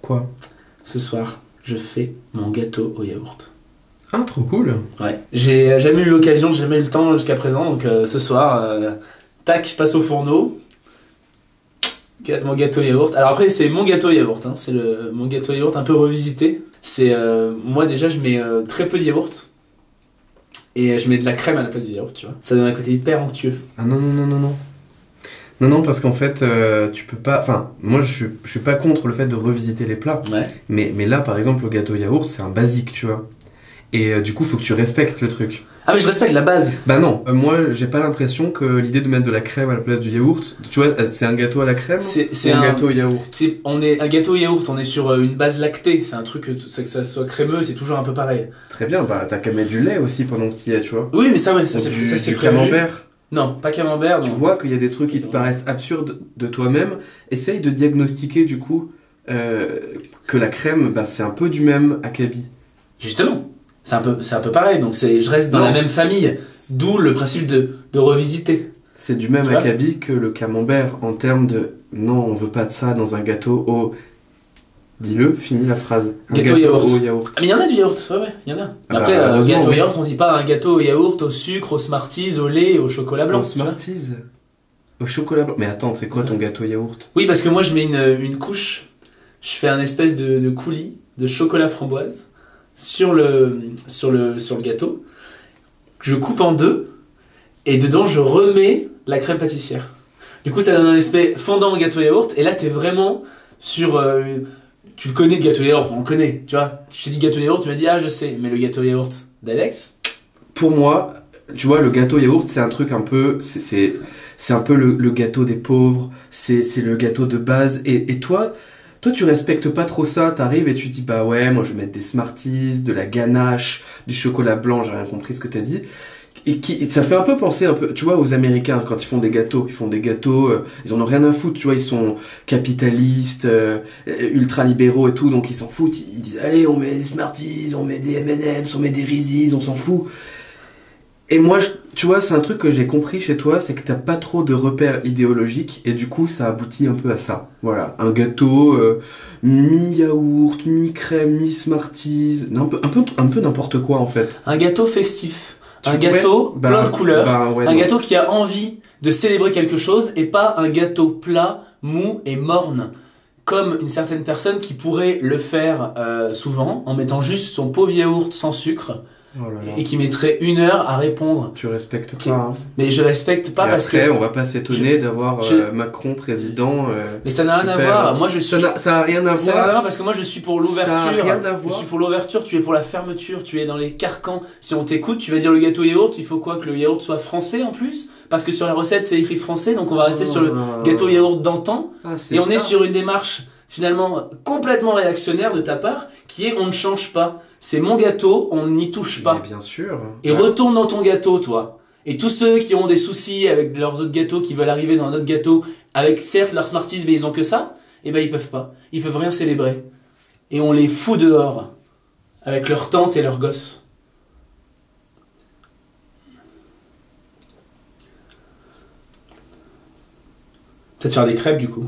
Quoi? Ce soir, je fais mon gâteau au yaourt. Ah, trop cool. Ouais. J'ai jamais eu l'occasion, j'ai jamais eu le temps jusqu'à présent, donc ce soir, tac, je passe au fourneau. Mon gâteau yaourt. Alors après, c'est mon gâteau yaourt, hein. C'est mon gâteau yaourt un peu revisité. C'est moi déjà, je mets très peu de yaourt et je mets de la crème à la place du yaourt, tu vois. Ça donne un côté hyper onctueux. Ah non, non, non, non, non. Non, non, parce qu'en fait, tu peux pas... Enfin, moi, je suis pas contre le fait de revisiter les plats. Ouais. Mais là, par exemple, le gâteau yaourt, c'est un basique, tu vois. Et du coup, faut que tu respectes le truc. Ah mais je respecte la base. Bah non, moi, j'ai pas l'impression que l'idée de mettre de la crème à la place du yaourt... Tu vois, c'est un gâteau à la crème C'est ou un gâteau au yaourt? On est un gâteau yaourt, on est sur une base lactée. C'est un truc que ça soit crémeux, c'est toujours un peu pareil. Très bien, bah t'as qu'à mettre du lait aussi pendant que t'y es, tu vois. Oui, mais ça ouais, ça Ou c'est du prévu. camembert. Non, pas camembert. Tu Non. vois qu'il y a des trucs qui te paraissent absurdes de toi-même. Essaye de diagnostiquer du coup que la crème, bah, c'est un peu du même acabit. Justement, c'est un peu pareil. Donc je reste dans Non. la même famille. D'où le principe de revisiter. C'est du même Tu vois acabit que le camembert en termes de non, on veut pas de ça dans un gâteau au. Dis-le, finis la phrase. Un Gâteau yaourt. au yaourt. Ah mais il y en a du yaourt, ouais, il y en a. Ah Après, bah, heureusement, gâteau oui. yaourt, on dit pas un gâteau au yaourt, au sucre, au Smarties, au lait, au chocolat blanc. Au tu vois. Smarties. Au chocolat blanc. Mais attends, c'est quoi ton gâteau yaourt? Oui, parce que moi je mets une couche, je fais un espèce de coulis de chocolat framboise sur le gâteau, que je coupe en deux, et dedans je remets la crème pâtissière. Du coup ça donne un aspect fondant au gâteau yaourt, et là t'es vraiment sur... tu le connais le gâteau yaourt, on le connaît, tu vois. Je t'ai dit gâteau yaourt, tu m'as dit ah je sais, mais le gâteau yaourt d'Alex... Pour moi, tu vois, le gâteau yaourt, c'est un truc un peu... C'est un peu le gâteau des pauvres, c'est le gâteau de base. Et toi, tu respectes pas trop ça, t'arrives et tu dis, bah ouais, moi je vais mettre des Smarties, de la ganache, du chocolat blanc, j'ai rien compris ce que t'as dit. Ça fait un peu penser, un peu, tu vois, aux Américains, quand ils font des gâteaux. Ils font des gâteaux, ils en ont rien à foutre, tu vois, ils sont capitalistes, ultra-libéraux et tout, donc ils s'en foutent. Ils disent, allez, on met des Smarties, on met des M&M's, on met des Reese's, on s'en fout. Et moi, tu vois, c'est un truc que j'ai compris chez toi, c'est que t'as pas trop de repères idéologiques, et du coup, ça aboutit un peu à ça. Voilà, un gâteau mi-yaourt, mi-crème, mi-Smarties, un peu n'importe quoi en fait. Un gâteau festif, un Ouais, gâteau plein de couleurs, ouais, un non. gâteau qui a envie de célébrer quelque chose, et pas un gâteau plat, mou et morne, comme une certaine personne qui pourrait le faire souvent, en mettant juste son pauvre yaourt sans sucre, Oh là là. et qui mettrait 1 heure à répondre. Tu respectes Ok. pas, hein. Mais je respecte pas Et parce après, que... on va pas s'étonner d'avoir je- Macron président. Mais ça n'a rien à super. voir. Moi je suis... Ça a rien à Ça n'a rien à voir. voir parce que moi je suis pour Ça a l'ouverture. rien à Je voir. suis pour l'ouverture, tu es pour la fermeture, tu es dans les carcans. Si on t'écoute, tu vas dire le gâteau yaourt, il faut quoi? Que le yaourt soit français en plus? Parce que sur la recette c'est écrit français, donc on va rester sur le gâteau yaourt d'antan. Ah, c'est Et on est ça. sur une démarche finalement complètement réactionnaire de ta part, qui est on ne change pas. C'est mon gâteau, on n'y touche pas. Mais bien sûr. Et retourne dans ton gâteau, toi. Et tous ceux qui ont des soucis avec leurs autres gâteaux, qui veulent arriver dans un autre gâteau, avec certes leur Smarties, mais ils ont que ça, eh ben ils peuvent pas. Ils peuvent rien célébrer. Et on les fout dehors, avec leurs tantes et leurs gosses. Peut-être faire des crêpes du coup.